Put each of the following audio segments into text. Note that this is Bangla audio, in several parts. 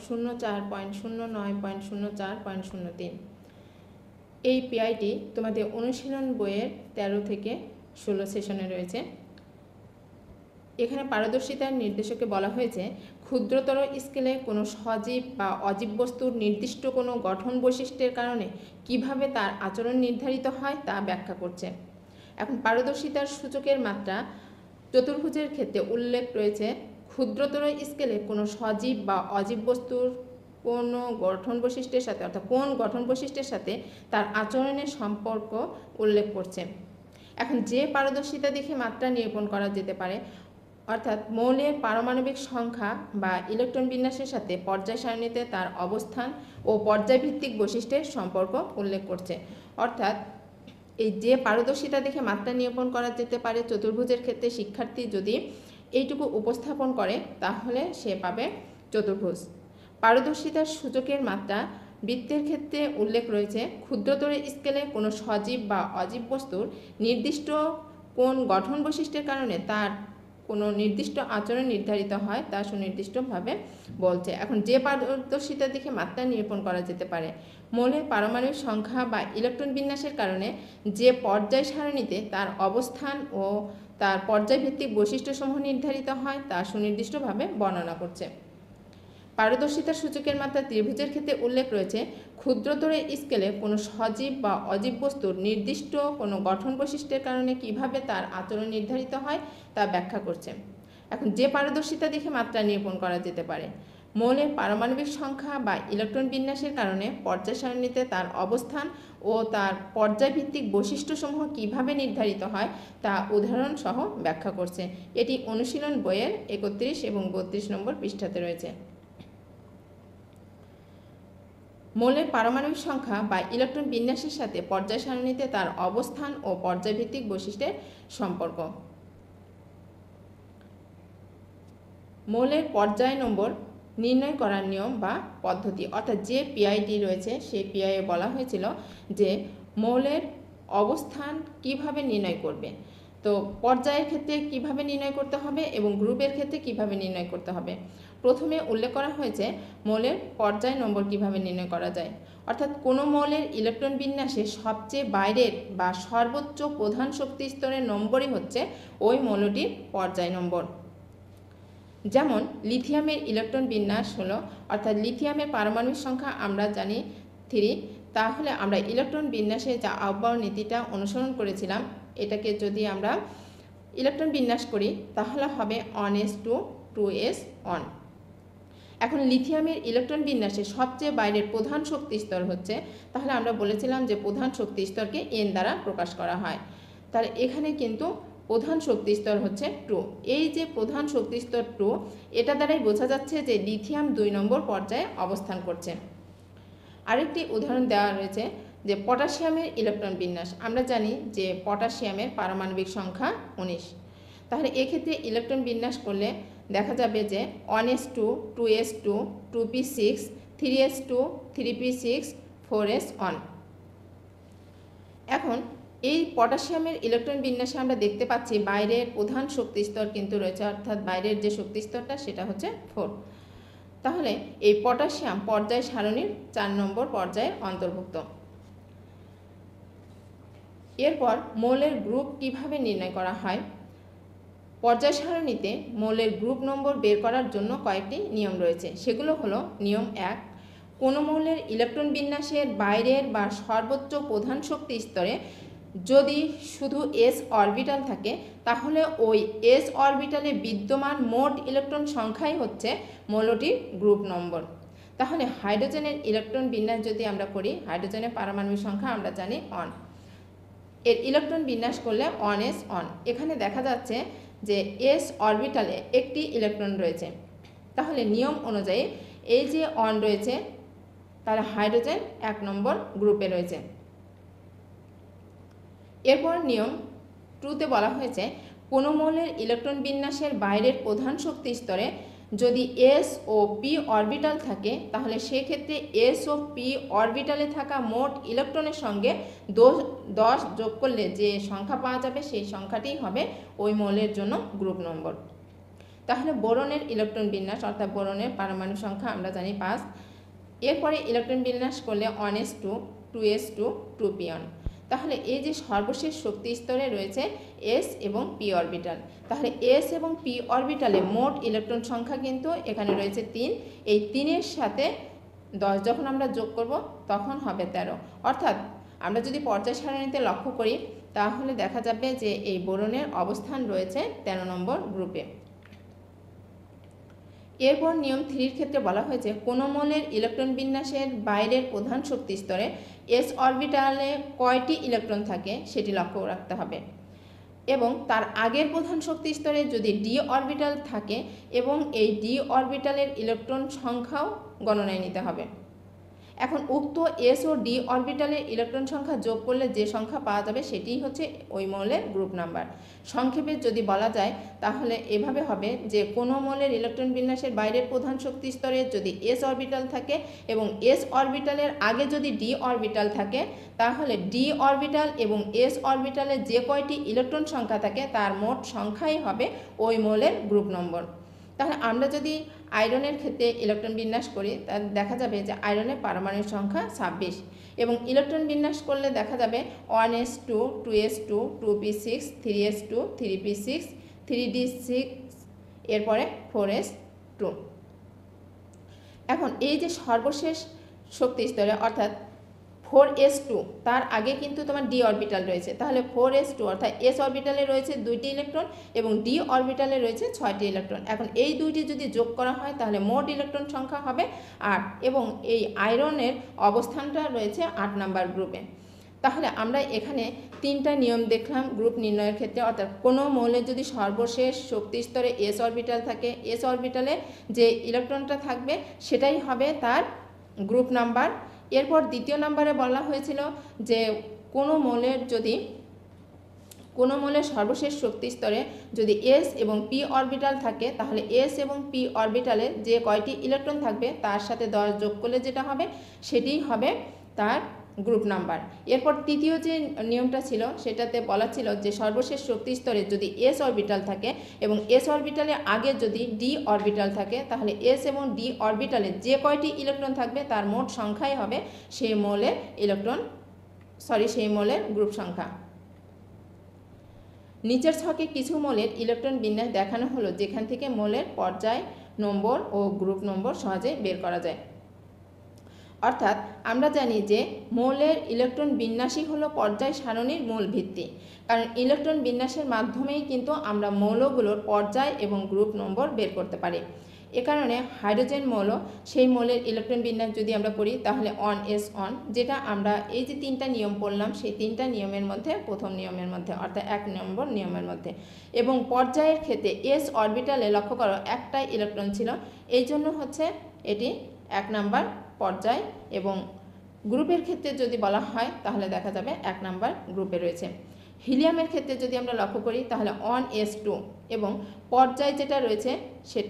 04.09.04.03। এই পিআইটি তোমাদের অনুশীলন বইয়ের 13 থেকে 16 সেশনে রয়েছে। এখানে পারদর্শিতার নির্দেশকে বলা হয়েছে ক্ষুদ্রতর স্কেলে কোনো সজীব বা অজীব বস্তুর নির্দিষ্ট কোনো গঠন বৈশিষ্ট্যের কারণে কিভাবে তার আচরণ নির্ধারিত হয় তা ব্যাখ্যা করছে। এখন পারদর্শিতার সূচকের মাত্রা চতুর্ভুজের ক্ষেত্রে উল্লেখ রয়েছে ক্ষুদ্রতর স্কেলে কোনো সজীব বা অজীব বস্তুর কোনো গঠন বৈশিষ্ট্যের সাথে অর্থাৎ কোন গঠন বৈশিষ্ট্যের সাথে তার আচরণের সম্পর্ক উল্লেখ করছে। এখন যে পারদর্শিতা দেখে মাত্রা নিরূপণ করা যেতে পারে অর্থাৎ মৌলের পারমাণবিক সংখ্যা বা ইলেকট্রন বিন্যাসের সাথে পর্যায় সারণীতে তার অবস্থান ও পর্যায়ভিত্তিক বৈশিষ্ট্যের সম্পর্ক উল্লেখ করছে। অর্থাৎ এই যে পারদর্শিতা দেখে মাত্রা নিরূপণ করা যেতে পারে চতুর্ভুজের ক্ষেত্রে শিক্ষার্থী যদি এইটুকু উপস্থাপন করে তাহলে সে পাবে চতুর্ভুজ। পারদর্শিতার সূচকের মাত্রা বৃত্তের ক্ষেত্রে উল্লেখ রয়েছে ক্ষুদ্রতর স্কেলে কোনো সজীব বা অজীব বস্তুর নির্দিষ্ট কোন গঠন বৈশিষ্ট্যের কারণে তার কোনো নির্দিষ্ট আচরণ নির্ধারিত হয় তা সুনির্দিষ্টভাবে বলছে। এখন যে পারদর্শিতা দেখে মাত্রা নিরূপণ করা যেতে পারে মৌলের পারমাণবিক সংখ্যা বা ইলেকট্রন বিন্যাসের কারণে যে পর্যায় সারণীতে তার অবস্থান ও তার পর্যায়ভিত্তিক বৈশিষ্ট্যসমূহ নির্ধারিত হয় তা সুনির্দিষ্টভাবে বর্ণনা করছে। পারদর্শিতার সূচকের মাত্রা ত্রিভুজের ক্ষেত্রে উল্লেখ রয়েছে ক্ষুদ্রতর স্কেলে কোনো সজীব বা অজীব বস্তুর নির্দিষ্ট কোনো গঠন বৈশিষ্ট্যের কারণে কিভাবে তার আচরণ নির্ধারিত হয় তা ব্যাখ্যা করছে। এখন যে পারদর্শিতা দেখে মাত্রা নিরূপণ করা যেতে পারে মৌলের পারমাণবিক সংখ্যা বা ইলেকট্রন বিন্যাসের কারণে পর্যায় সারণীতে তার অবস্থান ও তার পর্যায়ভিত্তিক বৈশিষ্ট্যসমূহ কিভাবে নির্ধারিত হয় তা উদাহরণ সহ ব্যাখ্যা করছে। এটি অনুশীলন বইয়ের 31 এবং 32 নম্বর পৃষ্ঠাতে রয়েছে। মৌলের পারমাণবিক সংখ্যা বা ইলেকট্রন বিন্যাসের সাথে পর্যায় সারণীতে তার অবস্থান ও পর্যায়ভিত্তিক বৈশিষ্ট্যের সম্পর্ক। মৌলের পর্যায় নম্বর নির্ণয় করার নিয়ম বা পদ্ধতি অর্থাৎ যে পিআইটি রয়েছে সেই পিআইয়ে বলা হয়েছিল যে মৌলের অবস্থান কিভাবে নির্ণয় করবে। তো পর্যায়ের ক্ষেত্রে কিভাবে নির্ণয় করতে হবে এবং গ্রুপের ক্ষেত্রে কিভাবে নির্ণয় করতে হবে। প্রথমে উল্লেখ করা হয়েছে মৌলের পর্যায় নম্বর কিভাবে নির্ণয় করা যায় অর্থাৎ কোনো মৌলের ইলেকট্রন বিন্যাসে সবচেয়ে বাইরের বা সর্বোচ্চ প্রধান শক্তি স্তরের নম্বরই হচ্ছে ওই মৌলটির পর্যায় নম্বর। যেমন লিথিয়ামের ইলেকট্রন বিন্যাস হলো অর্থাৎ লিথিয়ামের পারমাণবিক সংখ্যা আমরা জানি 3, তাহলে আমরা ইলেকট্রন বিন্যাসে যা আহ্বায়ক নীতিটা অনুসরণ করেছিলাম এটাকে যদি আমরা ইলেকট্রন বিন্যাস করি তাহলে হবে 1s2 2s1। এখন লিথিয়ামের ইলেকট্রন বিন্যাসে সবচেয়ে বাইরের প্রধান শক্তি স্তর হচ্ছে তাহলে আমরা বলেছিলাম যে প্রধান শক্তি স্তরকে n দ্বারা প্রকাশ করা হয়। তাহলে এখানে কিন্তু প্রধান শক্তি স্তর হচ্ছে 2। এই যে প্রধান শক্তি স্তর 2 এটা দ্বারাই বোঝা যাচ্ছে যে লিথিয়াম 2 নম্বর পর্যায়ে অবস্থান করছে। আরেকটি উদাহরণ দেওয়া রয়েছে যে পটাশিয়ামের ইলেকট্রন বিন্যাস আমরা জানি যে পটাশিয়ামের পারমাণবিক সংখ্যা 19। তাহলে এক্ষেত্রে ইলেকট্রন বিন্যাস করলে দেখা যাবে যে 1s2 2s2 2p6 3s2 3p6 4s1। এখন এই পটাশিয়ামের ইলেকট্রন বিন্যাসে আমরা দেখতে পাচ্ছি বাইরের প্রধান শক্তি স্তর কিন্তু রয়েছে অর্থাৎ বাইরের যে শক্তি স্তরটা সেটা হচ্ছে 4। তাহলে এই পটাশিয়াম পর্যায় সারণীর 4 নম্বর পর্যায়ে অন্তর্ভুক্ত। এরপর মৌলের গ্রুপ কিভাবে নির্ণয় করা হয়। পর্যায় সারণীতে মৌলের গ্রুপ নম্বর বের করার জন্য কয়েকটি নিয়ম রয়েছে। সেগুলো হলো নিয়ম 1, কোনো মৌলের ইলেকট্রন বিন্যাসের বাইরের বা সর্বোচ্চ প্রধান শক্তি স্তরে যদি শুধু s অরবিটাল থাকে তাহলে ওই s অরবিটালে বিদ্যমান মোট ইলেকট্রন সংখ্যাই হচ্ছে মৌলটির গ্রুপ নম্বর। তাহলে হাইড্রোজেনের ইলেকট্রন বিন্যাস যদি আমরা করি হাইড্রোজেনের পারমাণবিক সংখ্যা আমরা জানি 1, এর ইলেকট্রন বিন্যাস করলে 1s1। এখানে দেখা যাচ্ছে যে s অরবিটালে একটি ইলেকট্রন রয়েছে তাহলে নিয়ম অনুযায়ী এই যে 1 রয়েছে তাহলে হাইড্রোজেন 1 নম্বর গ্রুপে রয়েছে। এরপর নিয়ম 2তে বলা হয়েছে কোনো মৌলের ইলেকট্রন বিন্যাসের বাইরের প্রধান শক্তি স্তরে যদি s ও p অরবিটাল থাকে তাহলে সেক্ষেত্রে s ও p অরবিটালে থাকা মোট ইলেকট্রনের সঙ্গে 10 যোগ করলে যে সংখ্যা পাওয়া যাবে সেই সংখ্যাটিই হবে ওই মৌলের জন্য গ্রুপ নম্বর। তাহলে বোরনের ইলেকট্রন বিন্যাস অর্থাৎ বোরনের পারমাণবিক সংখ্যা আমরা জানি 5। এরপরে ইলেকট্রন বিন্যাস করলে 1s2 2s2 2p1। তাহলে এই যে সর্বশেষ শক্তি স্তরে রয়েছে s এবং p অরবিটাল, তাহলে s এবং p অরবিটালে মোট ইলেকট্রন সংখ্যা কিন্তু এখানে রয়েছে 3। এই 3-এর সাথে 10 যখন আমরা যোগ করব তখন হবে 13। অর্থাৎ আমরা যদি পর্যায় সারণীতে লক্ষ্য করি তাহলে দেখা যাবে যে এই বোরনের অবস্থান রয়েছে 13 নম্বর গ্রুপে। এরপর নিয়ম 3-এর ক্ষেত্রে বলা হয়েছে কোনো মৌলের ইলেকট্রন বিন্যাসের বাইরের প্রধান শক্তি স্তরে s অরবিটালে কয়টি ইলেকট্রন থাকে সেটি লক্ষ্য রাখতে হবে, এবং তার আগের প্রধান শক্তি স্তরে যদি d অরবিটাল থাকে এবং এই d অরবিটালের ইলেকট্রন সংখ্যাও গণনায় নিতে হবে। এখন উক্ত s ও d অরবিটালের ইলেকট্রন সংখ্যা যোগ করলে যে সংখ্যা পাওয়া যাবে সেটিই হচ্ছে ওই মৌলের গ্রুপ নাম্বার। সংক্ষেপে যদি বলা যায় তাহলে এভাবে হবে যে কোনো মৌলের ইলেকট্রন বিন্যাসের বাইরের প্রধান শক্তি স্তরে যদি s অরবিটাল থাকে এবং s অরবিটালের আগে যদি d অরবিটাল থাকে তাহলে d অরবিটাল এবং s অরবিটালে যে কয়টি ইলেকট্রন সংখ্যা থাকে তার মোট সংখ্যাই হবে ওই মৌলের গ্রুপ নম্বর। তাহলে আমরা যদি আয়রনের ক্ষেত্রে ইলেকট্রন বিন্যাস করি তাহলে দেখা যাবে যে আয়রনের পারমাণবিক সংখ্যা 26, এবং ইলেকট্রন বিন্যাস করলে দেখা যাবে 1s2 2s2 2p6 3s2 3p6 3d6 এরপরে 4s2। এখন এই যে সর্বশেষ শক্তি স্তরে অর্থাৎ 4s2 তার আগে কিন্তু তোমার d অরবিটাল রয়েছে, তাহলে 4s2 অর্থাৎ s অরবিটালে রয়েছে 2টি ইলেকট্রন এবং d অরবিটালে রয়েছে 6টি ইলেকট্রন। এখন এই দুইটি যদি যোগ করা হয় তাহলে মোট ইলেকট্রন সংখ্যা হবে 8, এবং এই আয়রনের অবস্থানটা রয়েছে 8 নাম্বার গ্রুপে। তাহলে আমরা এখানে 3টা নিয়ম দেখলাম গ্রুপ নির্ণয়ের ক্ষেত্রে, অর্থাৎ কোনো মৌলের যদি সর্বশেষ শক্তি স্তরে s অরবিটাল থাকে s অরবিটালে যে ইলেকট্রনটা থাকবে সেটাই হবে তার গ্রুপ নাম্বার। এরপর দ্বিতীয় নম্বরে বলা হয়েছিল যে কোনো মৌলের সর্বশেষ শক্তি স্তরে যদি s এবং p অরবিটাল থাকে তাহলে s এবং p অরবিটালে যে কয়টি ইলেকট্রন থাকবে তার সাথে 10 যোগ করলে যেটা হবে সেটিই হবে তার গ্রুপ নাম্বার। এরপর তৃতীয় যে নিয়মটা ছিল সেটাতে বলা ছিল যে সর্বশেষ শক্তি স্তরে যদি s অরবিটাল থাকে এবং s অরবিটালের আগে যদি d অরবিটাল থাকে তাহলে s এবং d অরবিটালে যে কয়টি ইলেকট্রন থাকবে তার মোট সংখ্যাই হবে সেই মৌলের গ্রুপ সংখ্যা। নিচের ছকে কিছু মৌলের ইলেকট্রন বিন্যাস দেখানো হলো যেখান থেকে মৌলের পর্যায় নম্বর ও গ্রুপ নম্বর সহজে বের করা যায়। অর্থাৎ আমরা জানি যে মৌলের ইলেকট্রন বিন্যাসই হলো পর্যায় সারণীর মূল ভিত্তি, কারণ ইলেকট্রন বিন্যাসের মাধ্যমেই কিন্তু আমরা মৌলগুলোর পর্যায় এবং গ্রুপ নম্বর বের করতে পারি। এ কারণে হাইড্রোজেন মৌল, সেই মৌলের ইলেকট্রন বিন্যাস যদি আমরা করি তাহলে 1s1, যেটা আমরা এই যে 3টা নিয়ম পড়লাম সেই 3টা নিয়মের মধ্যে প্রথম নিয়মের মধ্যে অর্থাৎ 1 নম্বর নিয়মের মধ্যে, এবং পর্যায়ের ক্ষেত্রে s অরবিটালে লক্ষ্য করো একটাই ইলেকট্রন ছিল, এই জন্য হচ্ছে এটি 1 নাম্বার পর্যায়, এবং গ্রুপের ক্ষেত্রে যদি বলা হয় তাহলে দেখা যাবে 1 নাম্বার গ্রুপে রয়েছে। হিলিয়ামের ক্ষেত্রে যদি আমরা লক্ষ্য করি তাহলে 1s2, এবং পর্যায় যেটা রয়েছে সে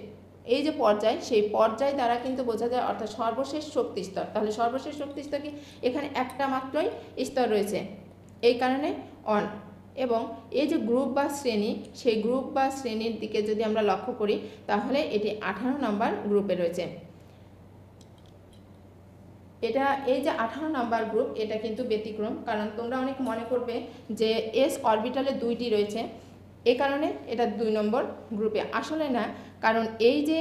এই যে পর্যায় সেই পর্যায় দ্বারা কিন্তু বোঝা যায় অর্থাৎ সর্বশেষ শক্তি স্তর, তাহলে সর্বশেষ শক্তি স্তর কি এখানে একটা মাত্রই স্তর রয়েছে এই কারণে 1, এবং এই যে গ্রুপ বা শ্রেণী সেই গ্রুপ বা শ্রেণীর দিকে যদি আমরা লক্ষ্য করি তাহলে এটি 18 নাম্বার গ্রুপে রয়েছে। এই যে 18 নাম্বার গ্রুপ এটা কিন্তু ব্যতিক্রম, কারণ তোমরা অনেক মনে করবে যে s অরবিটালে 2টি রয়েছে এই কারণে এটা 2 নম্বর গ্রুপে, আসলে না, কারণ এই যে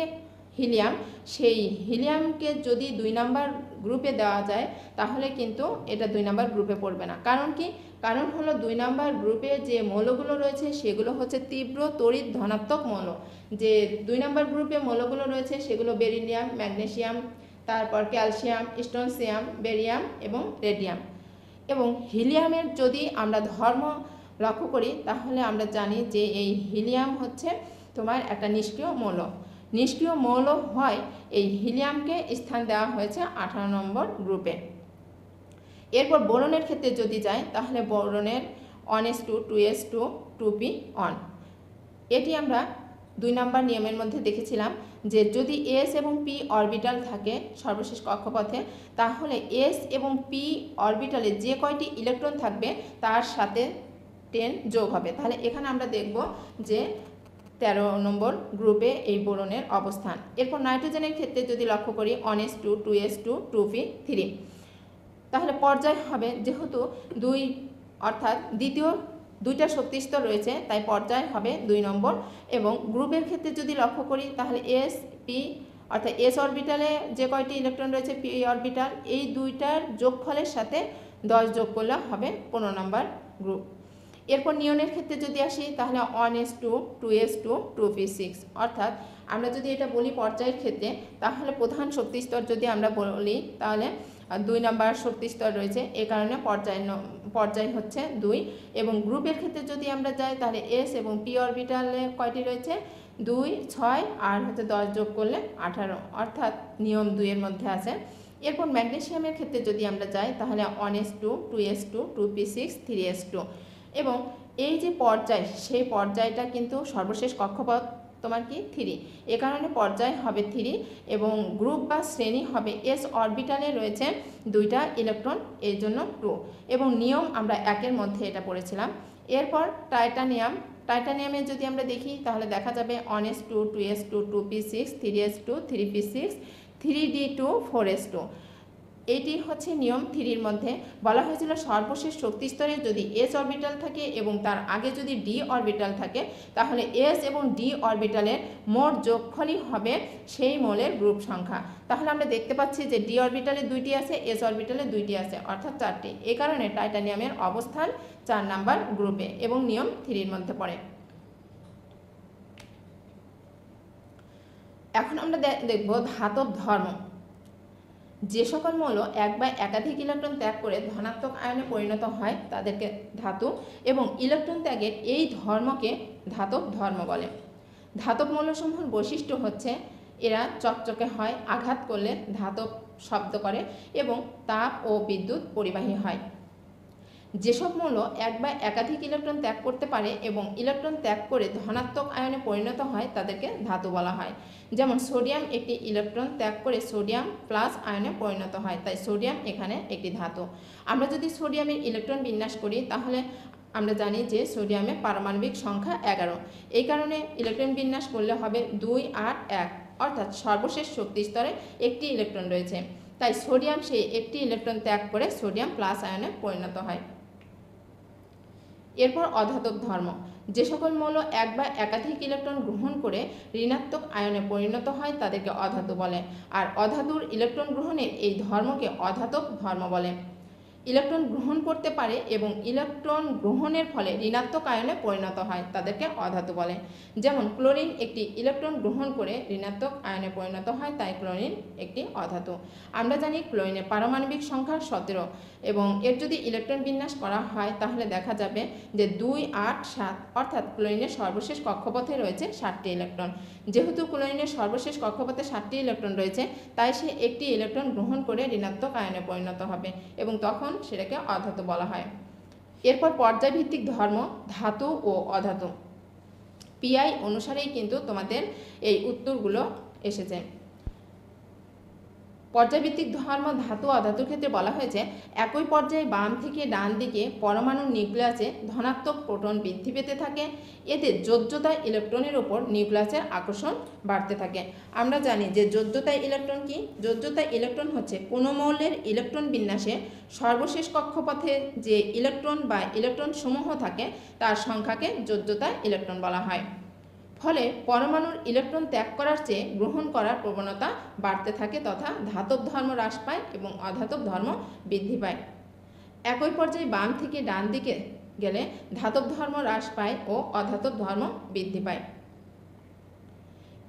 হিলিয়াম সেই হিলিয়ামকে যদি 2 নাম্বার গ্রুপে দেওয়া যায় তাহলে কিন্তু এটা 2 নাম্বার গ্রুপে পড়বে না। কারণ কি? কারণ হলো 2 নাম্বার গ্রুপে যে মৌলগুলো রয়েছে সেগুলো হচ্ছে তীব্র তড়িৎ ধনাত্মক মৌল। যে 2 নাম্বার গ্রুপে মৌলগুলো রয়েছে সেগুলো বেরিলিয়াম, ম্যাগনেসিয়াম, তারপর ক্যালসিয়াম, স্ট্রনসিয়াম, বেরিয়াম এবং রেডিয়াম। এবং হিলিয়ামের যদি আমরা ধর্ম লক্ষ্য করি তাহলে আমরা জানি যে এই হিলিয়াম হচ্ছে তোমার একটা নিষ্ক্রিয় মৌল। নিষ্ক্রিয় মৌল হয় এই হিলিয়ামকে স্থান দেওয়া হয়েছে 18 নম্বর গ্রুপে। এরপর বোরনের ক্ষেত্রে যদি যাই তাহলে বোরনের 1s2 2s2 2p1, এটি আমরা 2 নাম্বার নিয়মের মধ্যে দেখেছিলাম যে যদি s এবং p অরবিটাল থাকে সর্বশেষ কক্ষপথে তাহলে s এবং p অরবিটালে যে কয়টি ইলেকট্রন থাকবে তার সাথে 10 যোগ হবে। তাহলে এখানে আমরা দেখব যে 13 নম্বর গ্রুপে এই বোরনের অবস্থান। এরপর নাইট্রোজেনের ক্ষেত্রে যদি লক্ষ্য করি 1s2 2s2 2p3, তাহলে পর্যায় হবে যেহেতু দুই অর্থাৎ দ্বিতীয় দুইটা শক্তি স্তর রয়েছে তাই পর্যায় হবে 2 নম্বর। এবং গ্রুপের ক্ষেত্রে যদি লক্ষ্য করি তাহলে এস পি অর্থাৎ এস অরবিটালে যে কয়টি ইলেকট্রন রয়েছে পি অরবিটাল, এই দুইটার যোগফলের সাথে 10 যোগ করলে হবে 15 নম্বর গ্রুপ। এরপর নিয়নের ক্ষেত্রে যদি আসি তাহলে 1s2 2s2 2p6, অর্থাৎ আমরা যদি এটা বলি পর্যায়ের ক্ষেত্রে তাহলে প্রধান শক্তি স্তর যদি আমরা বলি তাহলে 2 নম্বর শক্তি স্তর রয়েছে, এ কারণে পর্যায় হচ্ছে 2। এবং গ্রুপের ক্ষেত্রে যদি আমরা যাই তাহলে এস এবং পি অরবিটালে কয়টি রয়েছে 2 6 আর হচ্ছে 10 যোগ করলে 18, অর্থাৎ নিয়ম 2 এর মধ্যে আছে। এরপর ম্যাগনেসিয়ামের ক্ষেত্রে যদি আমরা যাই তাহলে 1s2 2s2 2p6 3s2, এবং এই যে পর্যায় সেই পর্যায়টা কিন্তু সর্বশেষ কক্ষপথ তোমার কি 3, এ কারণে পর্যায় হবে 3 এবং গ্রুপ বা শ্রেণী হবে এস অরবিটালে রয়েছে 2টা ইলেকট্রন, এর জন্য 2। এবং নিয়ম আমরা 1-এর মধ্যে এটা পড়েছিলাম। এরপর টাইটানিয়ামে যদি আমরা দেখি তাহলে দেখা যাবে 1s2 2s2 2p6 3s2 3p6 3d2 4s2। এটি হচ্ছে নিয়ম 3-এর মধ্যে বলা হয়েছিল সর্বশেষ শক্তি স্তরে যদি এস অরবিটাল থাকে এবং তার আগে যদি ডি অরবিটাল থাকে তাহলে এস এবং ডি অরবিটালের মোট যোগফলই হবে সেই মোলের গ্রুপ সংখ্যা। তাহলে আমরা দেখতে পাচ্ছি যে ডি অরবিটালে 2টি আছে, এস অরবিটালে 2টি আছে, অর্থাৎ 4টি। এই কারণে টাইটানিয়ামের অবস্থান 4 নম্বর গ্রুপে এবং নিয়ম 3-এর মধ্যে পড়ে। এখন আমরা দেখব ধাতব ধর্ম। যে সকল মৌল এক বা একাধিক ইলেকট্রন ত্যাগ করে ধনাত্মক আয়নে পরিণত হয় তাদেরকে ধাতু, এবং ইলেকট্রন ত্যাগের এই ধর্মকে ধাতব ধর্ম বলে। ধাতব মৌলসমূহের বৈশিষ্ট্য হচ্ছে এরা চকচকে হয়, আঘাত করলে ধাতব শব্দ করে এবং তাপ ও বিদ্যুৎ পরিবাহী হয়। যেসব মৌল এক বা একাধিক ইলেকট্রন ত্যাগ করতে পারে এবং ইলেকট্রন ত্যাগ করে ধনাত্মক আয়নে পরিণত হয় তাদেরকে ধাতু বলা হয়। যেমন সোডিয়াম একটি ইলেকট্রন ত্যাগ করে সোডিয়াম প্লাস আয়নে পরিণত হয়, তাই সোডিয়াম এখানে একটি ধাতু। আমরা যদি সোডিয়ামের ইলেকট্রন বিন্যাস করি তাহলে আমরা জানি যে সোডিয়ামের পারমাণবিক সংখ্যা 11, এই কারণে ইলেকট্রন বিন্যাস করলে হবে 2 8 1, অর্থাৎ সর্বশেষ শক্তি স্তরে একটি ইলেকট্রন রয়েছে, তাই সোডিয়াম সেই একটি ইলেকট্রন ত্যাগ করে সোডিয়াম প্লাস আয়নে পরিণত হয়। এরপর অধাতব ধর্ম। যে সকল মৌল এক বা একাধিক ইলেকট্রন গ্রহণ করে ঋণাত্মক আয়নে পরিণত হয় তাদেরকে অধাতু বলে, আর অধাতুর ইলেকট্রন গ্রহণের এই ধর্মকে অধাতব ধর্ম বলে। ইলেকট্রন গ্রহণ করতে পারে এবং ইলেকট্রন গ্রহণের ফলে ঋণাত্মক আয়নে পরিণত হয় তাদেরকে অধাতু বলে। যেমন ক্লোরিন একটি ইলেকট্রন গ্রহণ করে ঋণাত্মক আয়নে পরিণত হয়, তাই ক্লোরিন একটি অধাতু। আমরা জানি ক্লোরিনের পারমাণবিক সংখ্যা 17 এবং এর যদি ইলেকট্রন বিন্যাস করা হয় তাহলে দেখা যাবে যে 2 8 7, অর্থাৎ ক্লোরিনের সর্বশেষ কক্ষপথে রয়েছে 7টি ইলেকট্রন। যেহেতু ক্লোরিনের সর্বশেষ কক্ষপথে 7টি ইলেকট্রন রয়েছে তাই সে একটি ইলেকট্রন গ্রহণ করে ঋণাত্মক আয়নে পরিণত হবে এবং তখন সেটাকে অধাতু বলা হয়। এরপর পর্যায়ভিত্তিক ধর্ম ধাতু ও অধাতু, পিআই অনুসারেই কিন্তু তোমাদের এই উত্তরগুলো এসেছে। পর্যায়ভিত্তিক ধর্ম ধাতু অধাতুর ক্ষেত্রে বলা হয়েছে একই পর্যায়ে বাম থেকে ডান দিকে পরমাণুর নিউক্লিয়াসে ধনাত্মক প্রোটন বৃদ্ধি পেতে থাকে, এতে যোজ্যতা ইলেকট্রনের উপর নিউক্লিয়াসের আকর্ষণ বাড়তে থাকে। আমরা জানি যে যোজ্যতা ইলেকট্রন কি? যোজ্যতা ইলেকট্রন হচ্ছে কোনো মৌলের ইলেকট্রন বিন্যাসে সর্বশেষ কক্ষপথে যে ইলেকট্রন বা ইলেকট্রন সমূহ থাকে তার সংখ্যাকে যোজ্যতা ইলেকট্রন বলা হয়। ফলে পরমাণুর ইলেকট্রন ত্যাগ করার চেয়ে গ্রহণ করার প্রবণতা বাড়তে থাকে তথা ধাতব ধর্ম হ্রাস পায় এবং অধাতব ধর্ম বৃদ্ধি পায়। একই পর্যায়ে বাম থেকে ডান দিকে গেলে ধাতব ধর্ম হ্রাস পায় ও অধাতব ধর্ম বৃদ্ধি পায়।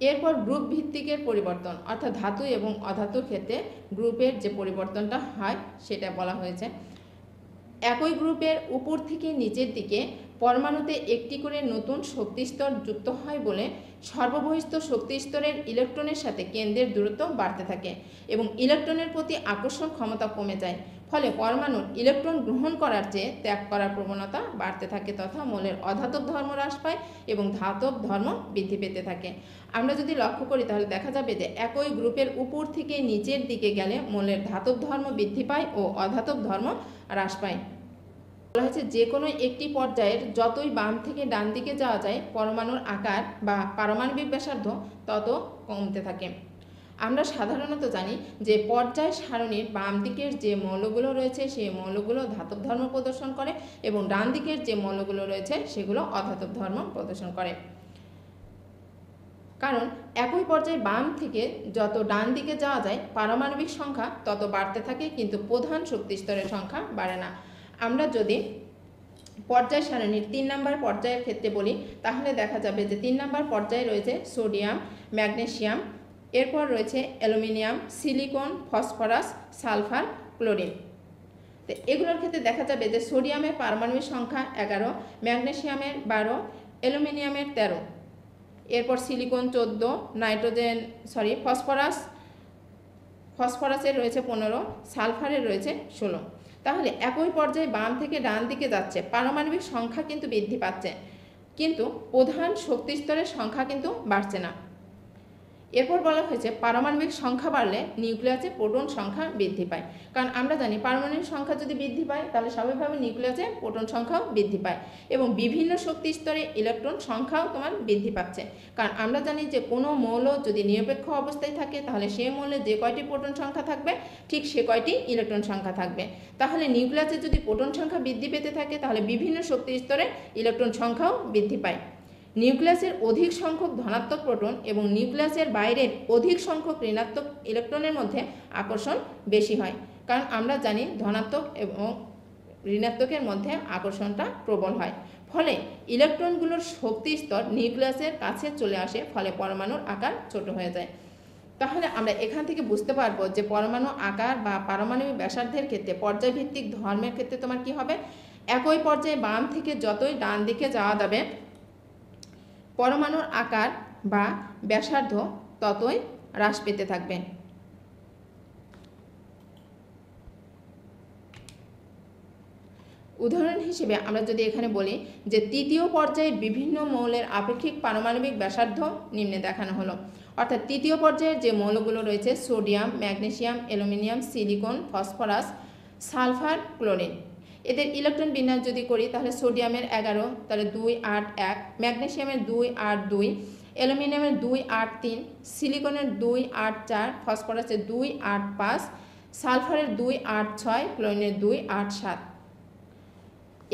এরপর গ্রুপ ভিত্তিকের পরিবর্তন, অর্থাৎ ধাতু এবং অধাতুর ক্ষেত্রে গ্রুপের যে পরিবর্তনটা হয় সেটা বলা হয়েছে। একই গ্রুপের উপর থেকে নিচের দিকে পরমাণুতে একটি করে নতুন শক্তি স্তর যুক্ত হয় বলে সর্ববহিস্থ শক্তি স্তরের ইলেকট্রনের সাথে কেন্দ্রের দূরত্ব বাড়তে থাকে এবং ইলেকট্রনের প্রতি আকর্ষণ ক্ষমতা কমে যায়। ফলে পরমাণুর ইলেকট্রন গ্রহণ করার চেয়ে ত্যাগ করার প্রবণতা বাড়তে থাকে তথা মৌলের অধাতব ধর্ম হ্রাস পায় এবং ধাতব ধর্ম বৃদ্ধি পেতে থাকে। আমরা যদি লক্ষ্য করি তাহলে দেখা যাবে যে একই গ্রুপের উপর থেকে নিচের দিকে গেলে মৌলের ধাতব ধর্ম বৃদ্ধি পায় ও অধাতব ধর্ম হ্রাস পায়। বলা হয়েছে যে কোনো একটি পর্যায়ের যতই বাম থেকে ডান দিকে যাওয়া যায় পরমাণুর আকার বা পারমাণবিক ব্যাসার্ধ তত কমতে থাকে। আমরা সাধারণত জানি যে পর্যায় সারণীর বাম দিকের যে মৌলগুলো রয়েছে সেই মৌলগুলো ধাতব ধর্ম প্রদর্শন করে এবং ডান দিকের যে মৌলগুলো রয়েছে সেগুলো অধাতব ধর্ম প্রদর্শন করে। কারণ একই পর্যায়ে বাম থেকে যত ডান দিকে যাওয়া যায় পারমাণবিক সংখ্যা তত বাড়তে থাকে, কিন্তু প্রধান শক্তি স্তরের সংখ্যা বাড়ে না। আমরা যদি পর্যায় সারণীর 3 নম্বর পর্যায়ের ক্ষেত্রে বলি তাহলে দেখা যাবে যে 3 নম্বর পর্যায়ে রয়েছে সোডিয়াম, ম্যাগনেসিয়াম, এরপর রয়েছে aluminium, silicon, phosphorus, sulphur, chlorine. তো এগুলোর ক্ষেত্রে দেখা যাবে যে সোডিয়ামের পারমাণবিক সংখ্যা 11, ম্যাগনেসিয়ামের 12, অ্যালুমিনিয়ামের 13, এরপর সিলিকন 14, ফসফরাসের রয়েছে 15, সালফারের রয়েছে 16। তাহলে একই পর্যায়ে বাম থেকে ডান দিকে যাচ্ছে, পারমাণবিক সংখ্যা কিন্তু বৃদ্ধি পাচ্ছে, কিন্তু প্রধান শক্তি স্তরের সংখ্যা কিন্তু বাড়ছে না। এরপর বলা হয়েছে পারমাণবিক সংখ্যা বাড়লে নিউক্লিয়াসে প্রোটন সংখ্যা বৃদ্ধি পায়। কারণ আমরা জানি পারমাণবিক সংখ্যা যদি বৃদ্ধি পায় তাহলে স্বাভাবিকভাবে নিউক্লিয়াসে প্রোটন সংখ্যাও বৃদ্ধি পায় এবং বিভিন্ন শক্তি স্তরে ইলেকট্রন সংখ্যাও তোমার বৃদ্ধি পাচ্ছে। কারণ আমরা জানি যে কোনো মৌল যদি নিরপেক্ষ অবস্থায় থাকে তাহলে সেই মৌলে যে কয়টি প্রোটন সংখ্যা থাকবে ঠিক সে কয়টি ইলেকট্রন সংখ্যা থাকবে। তাহলে নিউক্লিয়াসে যদি প্রোটন সংখ্যা বৃদ্ধি পেতে থাকে তাহলে বিভিন্ন শক্তি স্তরে ইলেকট্রন সংখ্যাও বৃদ্ধি পায়। নিউক্লিয়াসের অধিক সংখ্যক ধনাত্মক প্রোটন এবং নিউক্লিয়াসের বাইরের অধিক সংখ্যক ঋণাত্মক ইলেকট্রনের মধ্যে আকর্ষণ বেশি হয়। কারণ আমরা জানি ধনাত্মক এবং ঋণাত্মকের মধ্যে আকর্ষণটা প্রবল হয়, ফলে ইলেকট্রনগুলোর শক্তি স্তর নিউক্লিয়াসের কাছে চলে আসে, ফলে পরমাণুর আকার ছোট হয়ে যায়। তাহলে আমরা এখান থেকে বুঝতে পারবো যে পরমাণু আকার বা পারমাণবিক ব্যাসার্ধের ক্ষেত্রে পর্যায়ভিত্তিক ধর্মের ক্ষেত্রে তোমার কি হবে, একই পর্যায়ে বাম থেকে যতই ডান দিকে যাওয়া যাবে পরমাণুর আকার বা ব্যাসার্ধ ততই হ্রাস পেতে থাকবে। উদাহরণ হিসেবে আমরা যদি এখানে বলি যে তৃতীয় পর্যায়ের বিভিন্ন মৌলের আপেক্ষিক পারমাণবিক ব্যাসার্ধ নিম্নে দেখানো হলো। অর্থাৎ তৃতীয় পর্যায়ের যে মৌলগুলো রয়েছে sodium, magnesium, aluminium, silicon, phosphorus, sulphur, chlorine, এদের ইলেকট্রন বিন্যাস যদি করি তাহলে সোডিয়ামের 11, তাহলে 2, 8, 1, ম্যাগনেসিয়ামের 2, 8, 2, অ্যালুমিনিয়ামের 2, 8, 3, সিলিকনের 2, 8, 4, ফসফরাসের 2, 8, 5, সালফারের 2, 8, 6, ক্লোরিনের 2, 8, 7।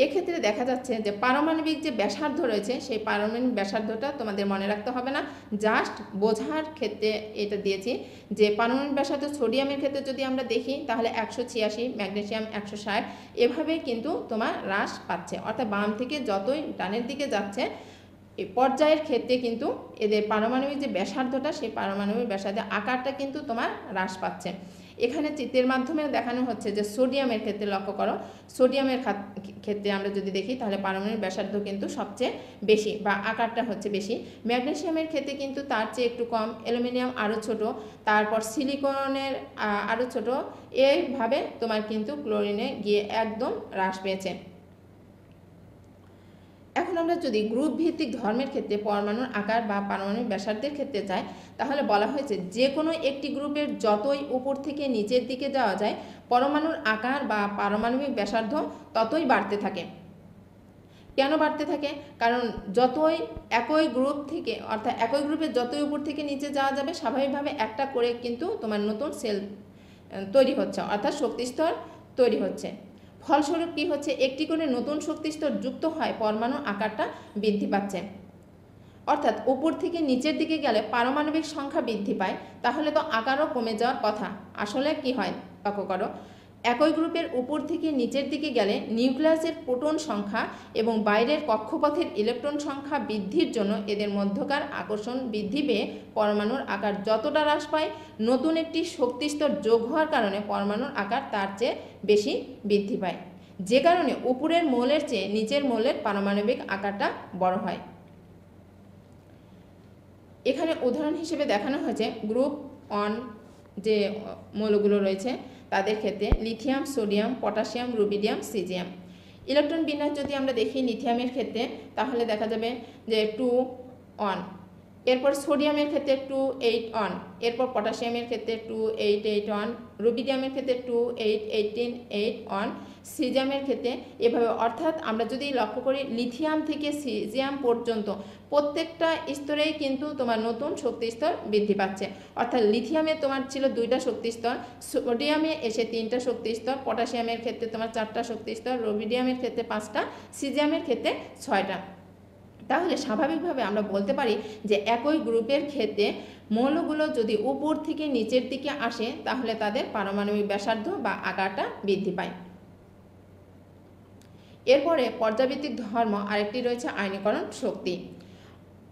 এক্ষেত্রে দেখা যাচ্ছে যে পারমাণবিক যে ব্যাসার্ধ রয়েছে সেই পারমাণবিক ব্যাসার্ধটা তোমাদের মনে রাখতে হবে না, জাস্ট বোঝার ক্ষেত্রে এটা দিয়েছি যে পারমাণবিক ব্যাসার্ধ সোডিয়ামের ক্ষেত্রে যদি আমরা দেখি তাহলে 186, ম্যাগনেসিয়াম 160, এভাবে কিন্তু তোমার হ্রাস পাচ্ছে। অর্থাৎ বাম থেকে যতই ডানের দিকে যাচ্ছে এই পর্যায়ের ক্ষেত্রে কিন্তু এদের পারমাণবিক যে ব্যাসার্ধটা সেই পারমাণবিক ব্যাসার্ধের আকারটা কিন্তু তোমার হ্রাস পাচ্ছে। এখানে চিত্রের মাধ্যমে দেখানো হচ্ছে যে সোডিয়ামের ক্ষেত্রে লক্ষ্য করো, সোডিয়ামের ক্ষেত্রে আমরা যদি দেখি তাহলে পারমাণবিক ব্যাসার্ধ কিন্তু সবচেয়ে বেশি বা আকারটা হচ্ছে বেশি। ম্যাগনেসিয়ামের ক্ষেত্রে কিন্তু তার চেয়ে একটু কম, অ্যালুমিনিয়াম আরও ছোট, তারপর সিলিকনের আরও ছোট, এইভাবে তোমার কিন্তু ক্লোরিনে গিয়ে একদম হ্রাস পেয়েছে। এখন আমরা যদি গ্রুপ ভিত্তিক ধর্মের ক্ষেত্রে পরমাণুর আকার বা পারমাণবিক ব্যাসার্ধের ক্ষেত্রে যাই তাহলে বলা হয়েছে যে কোনো একটি গ্রুপের যতই উপর থেকে নিচের দিকে যাওয়া যায় পরমাণুর আকার বা পারমাণবিক ব্যাসার্ধ ততই বাড়তে থাকে। কেন বাড়তে থাকে? কারণ যতই একই গ্রুপ থেকে অর্থাৎ একই গ্রুপের যতই উপর থেকে নিচে যাওয়া যাবে স্বাভাবিকভাবে একটা করে কিন্তু তোমার নতুন সেল তৈরি হচ্ছে, অর্থাৎ শক্তিস্তর তৈরি হচ্ছে। ফলস্বরূপ কি হচ্ছে, একটি করে নতুন শক্তিস্তর যুক্ত হয়, পরমাণুর আকারটা বৃদ্ধি পাচ্ছে। অর্থাৎ উপর থেকে নিচের দিকে গেলে পারমাণবিক সংখ্যা বৃদ্ধি পায়, তাহলে তো আকারও কমে যাওয়ার কথা। আসলে কি হয় লক্ষ্য করো, একই গ্রুপের উপর থেকে নিচের দিকে গেলে নিউক্লিয়াসের প্রোটন সংখ্যা এবং বাইরের কক্ষপথের ইলেকট্রন সংখ্যা বৃদ্ধির জন্য এদের মধ্যকার আকর্ষণ বৃদ্ধি পেয়ে পরমাণুর আকার যতটা হ্রাস পায় নতুন একটি শক্তিস্তর যোগ হওয়ার কারণে পরমাণুর আকার তার চেয়ে বেশি বৃদ্ধি পায়, যে কারণে উপরের মৌলের চেয়ে নিচের মৌলের পারমাণবিক আকারটা বড় হয়। এখানে উদাহরণ হিসেবে দেখানো হয়েছে গ্রুপ 1 যে মৌলগুলো রয়েছে তাদের ক্ষেত্রে lithium, sodium, potassium, rubidium, caesium. Electron বিন্যাস যদি আমরা দেখি লিথিয়ামের ক্ষেত্রে তাহলে দেখা যাবে যে 2, 1, এরপর সোডিয়ামের ক্ষেত্রে 281, এরপর পটাশিয়ামের ক্ষেত্রে 2881, রুবিডিয়ামের ক্ষেত্রে 28181, সিজিয়ামের ক্ষেত্রে এভাবে। অর্থাৎ আমরা যদি লক্ষ্য করি লিথিয়াম থেকে সিজিয়াম পর্যন্ত প্রত্যেকটা স্তরেই কিন্তু তোমার নতুন শক্তি স্তর বৃদ্ধি পাচ্ছে। অর্থাৎ লিথিয়ামে তোমার ছিল 2টা শক্তি স্তর, সোডিয়ামে এসে 3টা শক্তি স্তর, পটাশিয়ামের ক্ষেত্রে তোমার 4টা শক্তি স্তর, রুবিডিয়ামের ক্ষেত্রে 5টা, সিজিয়ামের ক্ষেত্রে 6টা। তাহলে স্বাভাবিকভাবে আমরা বলতে পারি যে একই গ্রুপের ক্ষেত্রে মৌলগুলো যদি উপর থেকে নিচের দিকে আসে তাহলে তাদের পারমাণবিক ব্যাসার্ধ বা আকারটা বৃদ্ধি পায়। এরপরে পর্যাবৃত্তিক ধর্ম আরেকটি রয়েছে আয়নীকরণ শক্তি।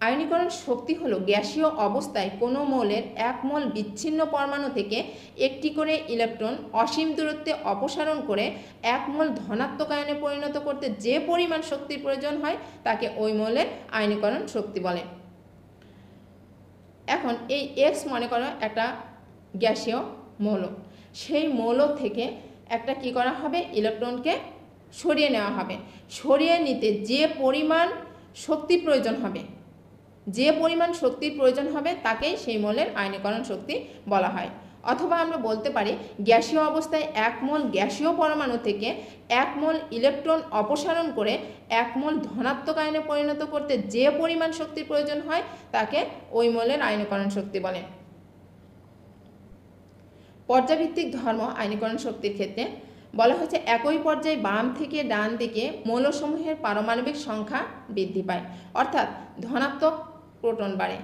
আয়নীকরণ শক্তি হলো গ্যাসীয় অবস্থায় কোনো মৌলের 1 মোল বিচ্ছিন্ন পরমাণু থেকে একটি করে ইলেকট্রন অসীম দূরত্বে অপসারণ করে 1 মোল ধনাত্মক আয়নে পরিণত করতে যে পরিমাণ শক্তির প্রয়োজন হয় তাকে ওই মৌলের আয়নীকরণ শক্তি বলে। এখন এই এক্স মনে করো একটা গ্যাসীয় মৌল, সেই মৌল থেকে একটা কি করা হবে, ইলেকট্রনকে সরিয়ে নেওয়া হবে। সরিয়ে নিতে যে পরিমাণ শক্তির প্রয়োজন হবে তাকেই সেই মৌলের আয়নীকরণ শক্তি বলা হয়। অথবা আমরা বলতে পারি গ্যাসীয় অবস্থায় 1 মোল গ্যাসীয় পরমাণু থেকে 1 মোল ইলেকট্রন অপসারণ করে 1 মোল ধনাত্মক আয়নে পরিণত করতে যে পরিমাণ শক্তির প্রয়োজন হয় তাকে ওই মৌলের আয়নীকরণ শক্তি বলে। পর্যাবৃত্তিক ধর্ম আয়নীকরণ শক্তির ক্ষেত্রে বলা হয়েছে একই পর্যায়ে বাম থেকে ডান দিকে মৌলসমূহের পারমাণবিক সংখ্যা বৃদ্ধি পায়, অর্থাৎ ধনাত্মক প্রোটন বাড়ে।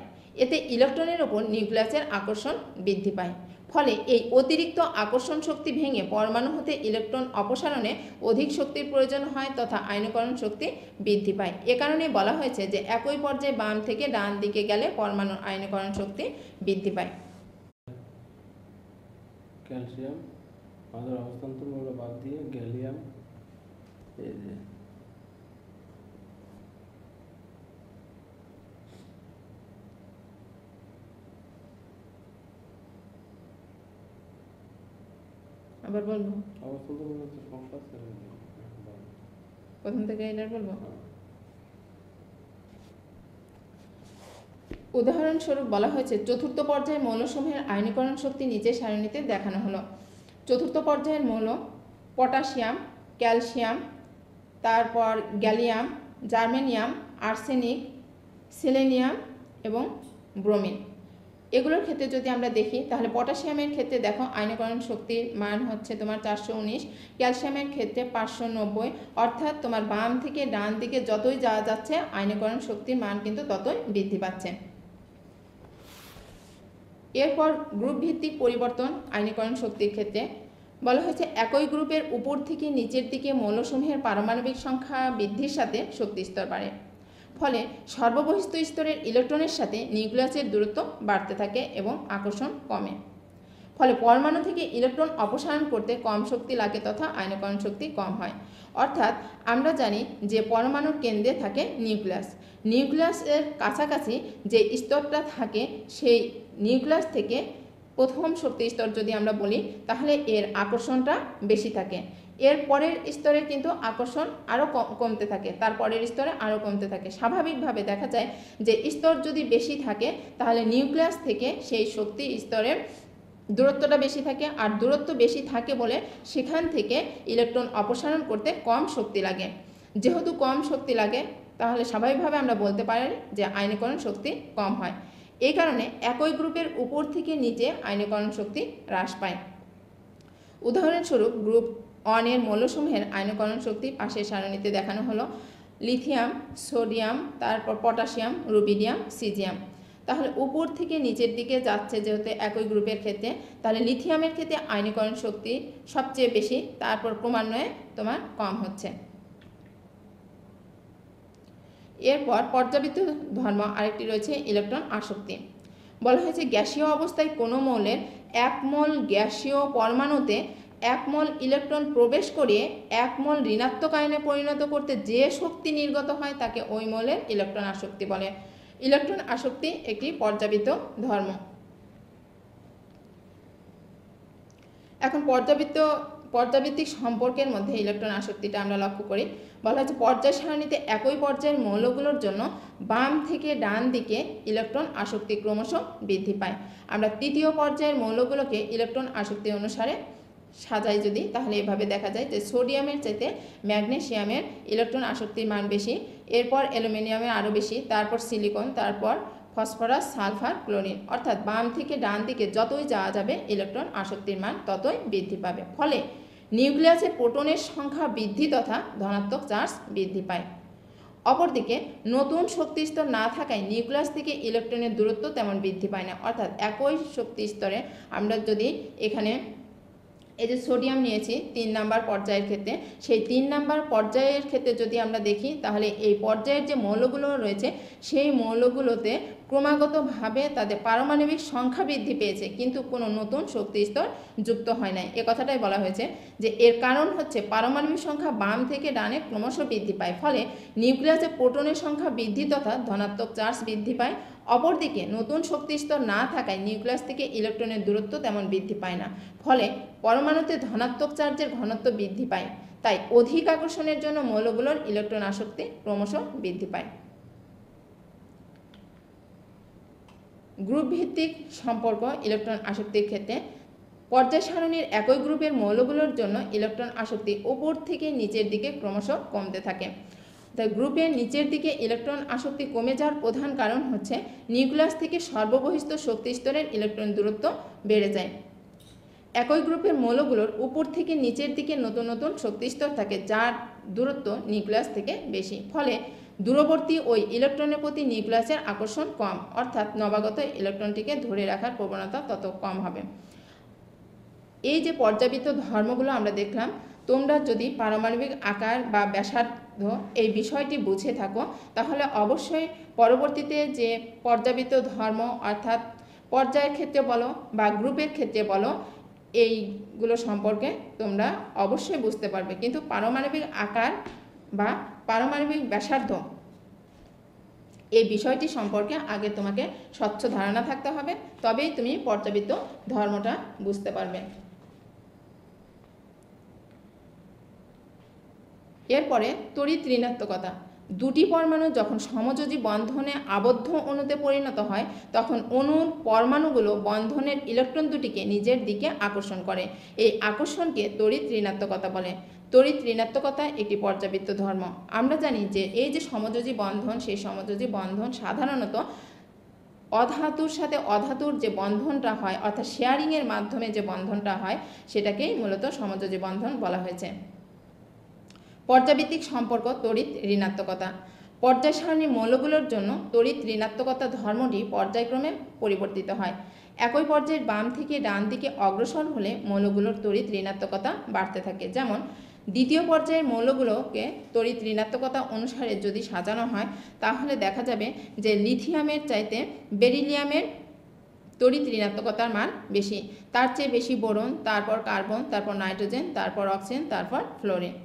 এতে ইলেকট্রনের উপর নিউক্লিয়াসের আকর্ষণ বৃদ্ধি পায়। ফলে এই অতিরিক্ত আকর্ষণ শক্তি ভেঙে পরমাণু হতে ইলেকট্রন অপসারণে অধিক শক্তির প্রয়োজন হয় তথা আয়নীকরণ শক্তি বৃদ্ধি পায়। এ কারণে বলা হয়েছে যে একই পর্যায়ে বাম থেকে ডান দিকে গেলে পরমাণুর আয়নীকরণ শক্তি বৃদ্ধি পায়। ক্যালসিয়াম আমাদের অবস্থান্তর মৌল বাদ দিয়ে গ্যালিয়াম, এই যে আবার বলবো অবস্থান্তর মৌল তো সংখ্যা আছে, প্রথম থেকে এটা বলবো। উদাহরণস্বরূপ বলা হয়েছে চতুর্থ পর্যায়ে মৌলসমূহের আয়নীকরণ শক্তি নিচে সারণীতে দেখানো হলো। চতুর্থ পর্যায়ের মৌল পটাশিয়াম, ক্যালসিয়াম, তারপর গ্যালিয়াম, জার্মেনিয়াম, আর্সেনিক, সেলেনিয়াম এবং ব্রোমিন। এগুলোর ক্ষেত্রে যদি আমরা দেখি তাহলে পটাশিয়ামের ক্ষেত্রে দেখো আয়নীকরণ শক্তির মান হচ্ছে তোমার 419, ক্যালসিয়ামের ক্ষেত্রে 590, অর্থাৎ তোমার বাম থেকে ডান দিকে যতই যাওয়া যাচ্ছে আয়নীকরণ শক্তির মান কিন্তু ততই বৃদ্ধি পাচ্ছে। এরপর গ্রুপ ভিত্তিক পরিবর্তন আয়নীকরণ শক্তির ক্ষেত্রে বলা হয়েছে একই গ্রুপের উপর থেকে নিচের দিকে মৌলসমূহের পারমাণবিক সংখ্যা বৃদ্ধির সাথে শক্তি স্তর বাড়ে। ফলে সর্ববহিস্থ স্তরের ইলেকট্রনের সাথে নিউক্লিয়াসের দূরত্ব বাড়তে থাকে এবং আকর্ষণ কমে। ফলে পরমাণু থেকে ইলেকট্রন অপসারণ করতে কম শক্তি লাগে তথা আয়নীকরণ শক্তি কম হয়। অর্থাৎ আমরা জানি যে পরমাণুর কেন্দ্রে থাকে নিউক্লিয়াস। নিউক্লিয়াসের কাছাকাছি যে স্তরটা থাকে সেই নিউক্লিয়াস থেকে প্রথম শক্তি স্তর যদি আমরা বলি তাহলে এর আকর্ষণটা বেশি থাকে। এর পরের স্তরে কিন্তু আকর্ষণ আরও কমতে থাকে, তারপরের স্তরে আরও কমতে থাকে। স্বাভাবিকভাবে দেখা যায় যে স্তর যদি বেশি থাকে তাহলে নিউক্লিয়াস থেকে সেই শক্তি স্তরের দূরত্বটা বেশি থাকে, আর দূরত্ব বেশি থাকে বলে সেখান থেকে ইলেকট্রন অপসারণ করতে কম শক্তি লাগে। যেহেতু কম শক্তি লাগে তাহলে স্বাভাবিকভাবে আমরা বলতে পারি যে আয়নীকরণ শক্তি কম হয়। এই কারণে একই গ্রুপের উপর থেকে নিচে আয়নীকরণ শক্তি হ্রাস পায়। উদাহরণস্বরূপ গ্রুপ 1 এর মৌলসমূহের আয়নীকরণ শক্তি পাশের সারণীতে দেখানো হলো। লিথিয়াম, সোডিয়াম, তারপর পটাশিয়াম, রুবিডিয়াম, সিজিয়াম। তাহলে উপর থেকে নিচের দিকে যাচ্ছে যেহেতু একই গ্রুপের ক্ষেত্রে, তাহলে লিথিয়ামের ক্ষেত্রে আয়নীকরণ শক্তি সবচেয়ে বেশি, তারপর ক্রমান্বয়ে তোমার কম হচ্ছে। এরপর পর্যাবৃত্ত ধর্ম আরেকটি রয়েছে ইলেকট্রন আসক্তি। বলা হয়েছে গ্যাসীয় অবস্থায় কোনো মৌলের 1 মোল গ্যাসীয় পরমাণুতে 1 মোল ইলেকট্রন প্রবেশ করিয়ে 1 মোল ঋণাত্মক আয়নে পরিণত করতে যে শক্তি নির্গত হয় তাকে ওই মৌলের ইলেকট্রন আসক্তি বলে। ইলেকট্রন আসক্তি একটি পর্যাবৃত্ত ধর্ম। এখন পর্যায়ভিত্তিক সম্পর্কের মধ্যে ইলেকট্রন আসক্তিটা আমরা লক্ষ্য করি। বলা হচ্ছে পর্যায় সারণীতে একই পর্যায়ের মৌলগুলোর জন্য বাম থেকে ডান দিকে ইলেকট্রন আসক্তি ক্রমশ বৃদ্ধি পায়। আমরা তৃতীয় পর্যায়ের মৌলগুলোকে ইলেকট্রন আসক্তি অনুসারে সাজাই যদি, তাহলে এভাবে দেখা যায় যে সোডিয়ামের চাইতে ম্যাগনেসিয়ামের ইলেকট্রন আসক্তির মান বেশি, এরপর অ্যালুমিনিয়ামের আরও বেশি, তারপর সিলিকন, তারপর ফসফরাস, সালফার, ক্লোরিন। অর্থাৎ বাম থেকে ডান দিকে যতই যাওয়া যাবে ইলেকট্রন আসক্তির মান ততই বৃদ্ধি পাবে। ফলে নিউক্লিয়াসে প্রোটনের সংখ্যা বৃদ্ধি তথা ধনাত্মক চার্জ বৃদ্ধি পায়। অপরদিকে নতুন শক্তি স্তর না থাকায় নিউক্লিয়াস থেকে ইলেকট্রনের দূরত্ব তেমন বৃদ্ধি পায় না। অর্থাৎ একই শক্তি স্তরে আমরা যদি এখানে এই যে সোডিয়াম নিয়েছি 3 নাম্বার পর্যায়ের ক্ষেত্রে, সেই 3 নাম্বার পর্যায়ের ক্ষেত্রে যদি আমরা দেখি তাহলে এই পর্যায়ের যে মৌলগুলো রয়েছে সেই মৌলগুলোতে ক্রমাগতভাবে তাদের পারমাণবিক সংখ্যা বৃদ্ধি পেয়েছে, কিন্তু কোনো নতুন শক্তি স্তর যুক্ত হয় নাই। এ কথাটাই বলা হয়েছে যে এর কারণ হচ্ছে পারমাণবিক সংখ্যা বাম থেকে ডানে ক্রমশ বৃদ্ধি পায়, ফলে নিউক্লিয়াসে প্রোটনের সংখ্যা বৃদ্ধি তথা ধনাত্মক চার্জ বৃদ্ধি পায়। অপরদিকে নতুন শক্তি স্তর না থাকায় নিউক্লিয়াস থেকে ইলেকট্রনের দূরত্ব তেমন বৃদ্ধি পায় না, ফলে পরমাণুতে ধনাত্মক চার্জের ঘনত্ব বৃদ্ধি পায়। তাই অধিক আকর্ষণের জন্য মৌলগুলোর ইলেকট্রন আসক্তি ক্রমশ বৃদ্ধি পায়। গ্রুপ ভিত্তিক সম্পর্ক ইলেকট্রন আসক্তির ক্ষেত্রে পর্যায় সারণীর একই গ্রুপের মৌলগুলোর জন্য ইলেকট্রন আসক্তি উপর থেকে নিচের দিকে ক্রমশ কমতে থাকে। তাই গ্রুপের নিচের দিকে ইলেকট্রন আসক্তি কমে যাওয়ার প্রধান কারণ হচ্ছে নিউক্লিয়াস থেকে সর্ববহিস্থ শক্তি স্তরের ইলেকট্রন দূরত্ব বেড়ে যায়। একই গ্রুপের মৌলগুলোর উপর থেকে নিচের দিকে নতুন নতুন শক্তি স্তর থাকে যার দূরত্ব নিউক্লিয়াস থেকে বেশি, ফলে দূরবর্তী ওই ইলেকট্রনের প্রতি নিউক্লিয়াসের আকর্ষণ কম, অর্থাৎ নবাগত ইলেকট্রনটিকে ধরে রাখার প্রবণতা তত কম হবে। এই যে পর্যাবৃত্ত ধর্মগুলো আমরা দেখলাম, তোমরা যদি পারমাণবিক আকার বা ব্যাসার্ধ এই বিষয়টি বুঝে থাকো তাহলে অবশ্যই পরবর্তীতে যে পর্যাবৃত্ত ধর্ম অর্থাৎ পর্যায়ের ক্ষেত্রে বলো বা গ্রুপের ক্ষেত্রে বলো এইগুলো সম্পর্কে তোমরা অবশ্যই বুঝতে পারবে। কিন্তু পারমাণবিক আকার বা পারমাণবিক ব্যাসার্ধ এই বিষয়টি সম্পর্কে আগে তোমাকে স্বচ্ছ ধারণা থাকতে হবে, তবেই তুমি পর্যাবৃত্ত ধর্মটা বুঝতে পারবে। এরপরে তড়িৎ ঋণাত্মকতা। দুটি পরমাণু যখন সমযোজী বন্ধনে আবদ্ধ অণুতে পরিণত হয় তখন অণুর পরমাণুগুলো বন্ধনের ইলেকট্রন দুটিকে নিজের দিকে আকর্ষণ করে। এই আকর্ষণকে তড়িৎ ঋণাত্মকতা বলে। তড়িৎ ঋণাত্মকতা একটি পর্যাবৃত্ত ধর্ম। আমরা জানি যে এই যে সমযোজী বন্ধন, সেই সমযোজী বন্ধন সাধারণত অধাতুর সাথে অধাতুর যে বন্ধনটা হয় অর্থাৎ শেয়ারিংয়ের মাধ্যমে যে বন্ধনটা হয় সেটাকেই মূলত সমযোজী বন্ধন বলা হয়েছে। পর্যাবৃত্তিক সম্পর্ক তড়িৎ ঋণাত্মকতা। পর্যায় সারণীর মৌলগুলোর জন্য তড়িৎ ঋণাত্মকতা ধর্মটি পর্যায়ক্রমে পরিবর্তিত হয়। একই পর্যায়ের বাম থেকে ডান দিকে অগ্রসর হলে মৌলগুলোর তড়িৎ ঋণাত্মকতা বাড়তে থাকে। যেমন দ্বিতীয় পর্যায়ের মৌলগুলোকে তড়িৎ ঋণাত্মকতা অনুসারে যদি সাজানো হয় তাহলে দেখা যাবে যে লিথিয়ামের চাইতে বেরিলিয়ামের তড়িৎ ঋণাত্মকতার মান বেশি, তার চেয়ে বেশি বোরন, তারপর কার্বন, তারপর নাইট্রোজেন, তারপর অক্সিজেন, তারপর ফ্লোরিন।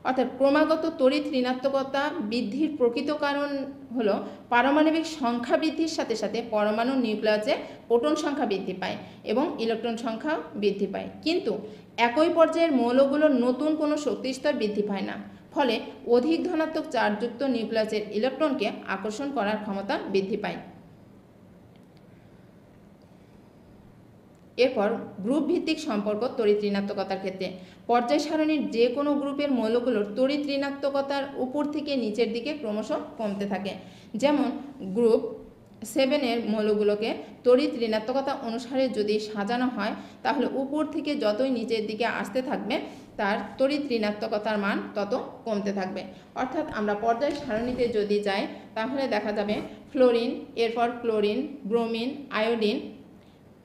অর্থাৎ ক্রমাগত তড়িৎ ঋণাত্মকতা বৃদ্ধির প্রকৃত কারণ হলো পারমাণবিক সংখ্যা বৃদ্ধির সাথে সাথে পরমাণুর নিউক্লিয়াসে প্রোটন সংখ্যা বৃদ্ধি পায় এবং ইলেকট্রন সংখ্যা বৃদ্ধি পায়, কিন্তু একই পর্যায়ের মৌলগুলোর নতুন কোনো শক্তিস্তর বৃদ্ধি পায় না। ফলে অধিক ধনাত্মক চার্জযুক্ত নিউক্লিয়াসের ইলেকট্রনকে আকর্ষণ করার ক্ষমতা বৃদ্ধি পায়। এরপর গ্রুপ ভিত্তিক সম্পর্ক তড়িৎ ঋণাত্মকতার ক্ষেত্রে পর্যায় সারণীর যে কোনো গ্রুপের মৌলগুলোর তড়িৎ ঋণাত্মকতার উপর থেকে নিচের দিকে ক্রমশ কমতে থাকে। যেমন গ্রুপ 7 মৌলগুলোকে তড়িৎ ঋণাত্মকতা অনুসারে যদি সাজানো হয় তাহলে উপর থেকে যতই নিচের দিকে আসতে থাকবে তার তড়িৎ ঋণাত্মকতার মান তত কমতে থাকবে। অর্থাৎ আমরা পর্যায় সারণীতে যদি যাই তাহলে দেখা যাবে ফ্লোরিন, এরপর ক্লোরিন, ব্রোমিন, আয়োডিন,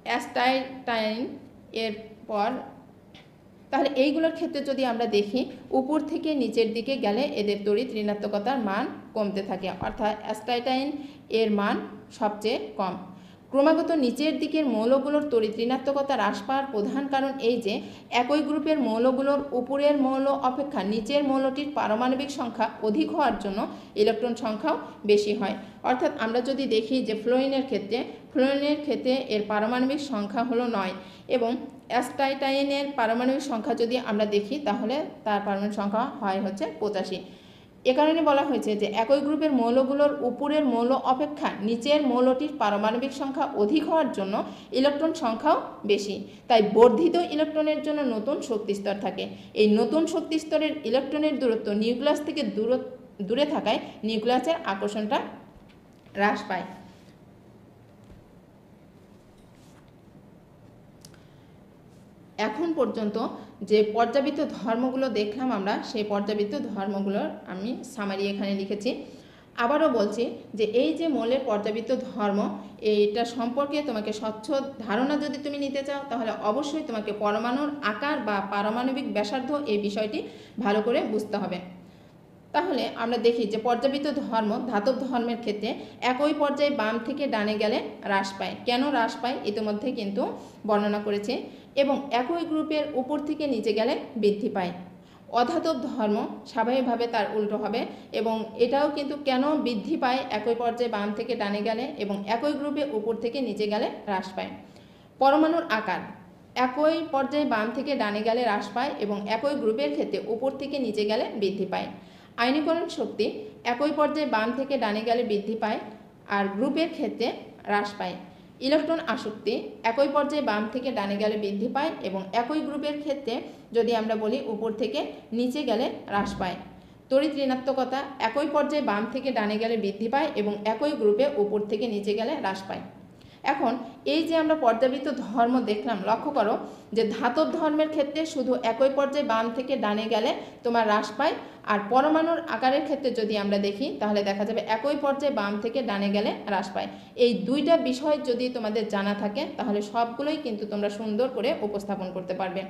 অ্যাস্টাইটাইন, এরপর তাহলে এইগুলোর ক্ষেত্রে যদি আমরা দেখি উপর থেকে নিচের দিকে গেলে এদের তড়িৎ ঋণাত্মকতার মান কমতে থাকে, অর্থাৎ অ্যাস্টাইটাইন এর মান সবচেয়ে কম। ক্রমাগত নিচের দিকের মৌলগুলোর তড়িৎ ঋণাত্মকতা হ্রাস পাওয়ার প্রধান কারণ এই যে একই গ্রুপের মৌলগুলোর উপরের মৌল অপেক্ষা নিচের মৌলটির পারমাণবিক সংখ্যা অধিক হওয়ার জন্য ইলেকট্রন সংখ্যাও বেশি হয়। অর্থাৎ আমরা যদি দেখি যে ফ্লোরিনের ক্ষেত্রে এর পারমাণবিক সংখ্যা হলো 9 এবং অ্যাস্টাইটাইনের পারমাণবিক সংখ্যা যদি আমরা দেখি তাহলে তার পারমাণবিক সংখ্যা হয় হচ্ছে 85। এ কারণে বলা হয়েছে যে একই গ্রুপের মৌলগুলোর উপরের মৌল অপেক্ষা নিচের মৌলটির পারমাণবিক সংখ্যা অধিক হওয়ার জন্য ইলেকট্রন সংখ্যাও বেশি, তাই বর্ধিত ইলেকট্রনের জন্য নতুন শক্তি স্তর থাকে। এই নতুন শক্তি স্তরের ইলেকট্রনের দূরত্ব নিউক্লিয়াস থেকে দূরে থাকায় নিউক্লিয়াসের আকর্ষণটা হ্রাস পায়। এখন পর্যন্ত যে পর্যাবৃত্ত ধর্মগুলো দেখলাম আমরা, সেই পর্যাবৃত্ত ধর্মগুলোর আমি সামারি এখানে লিখেছি। আবারও বলছি যে এই যে মৌলের পর্যাবৃত্ত ধর্ম, এইটা সম্পর্কে তোমাকে স্বচ্ছ ধারণা যদি তুমি নিতে চাও তাহলে অবশ্যই তোমাকে পরমাণুর আকার বা পারমাণবিক ব্যাসার্ধ এই বিষয়টি ভালো করে বুঝতে হবে। তাহলে আমরা দেখি যে পর্যাবৃত্ত ধর্ম ধাতব ধর্মের ক্ষেত্রে একই পর্যায়ে বাম থেকে ডানে গেলে হ্রাস পায়। কেন হ্রাস পায় ইতিমধ্যে কিন্তু বর্ণনা করেছে। এবং একই গ্রুপের উপর থেকে নিচে গেলে বৃদ্ধি পায়। অধাতব ধর্ম স্বাভাবিকভাবে তার উল্টো হবে, এবং এটাও কিন্তু কেন বৃদ্ধি পায় একই পর্যায়ে বাম থেকে ডানে গেলে এবং একই গ্রুপে উপর থেকে নিচে গেলে হ্রাস পায়। পরমাণুর আকার একই পর্যায়ে বাম থেকে ডানে গেলে হ্রাস পায় এবং একই গ্রুপের ক্ষেত্রে উপর থেকে নিচে গেলে বৃদ্ধি পায়। আয়নীকরণ শক্তি একই পর্যায়ে বাম থেকে ডানে গেলে বৃদ্ধি পায় আর গ্রুপের ক্ষেত্রে হ্রাস পায়। ইলেকট্রন আসক্তি একই পর্যায়ে বাম থেকে ডানে গেলে বৃদ্ধি পায় এবং একই গ্রুপের ক্ষেত্রে যদি আমরা বলি উপর থেকে নিচে গেলে হ্রাস পায়। তড়িৎ ঋণাত্মকতা একই পর্যায়ে বাম থেকে ডানে গেলে বৃদ্ধি পায় এবং একই গ্রুপে উপর থেকে নিচে গেলে হ্রাস পায়। এখন এই যে আমরা পর্যাবৃত্ত ধর্ম দেখলাম, লক্ষ্য করো যে ধাতব ধর্মের ক্ষেত্রে শুধু একই পর্যায়ে বাম থেকে ডানে গেলে তোমার হ্রাস পায়, আর পরমাণুর আকারের ক্ষেত্রে যদি আমরা দেখি তাহলে দেখা যাবে একই পর্যায়ে বাম থেকে ডানে গেলে হ্রাস পায়। এই দুইটা বিষয় যদি তোমাদের জানা থাকে তাহলে সবগুলোই কিন্তু তোমরা সুন্দর করে উপস্থাপন করতে পারবে।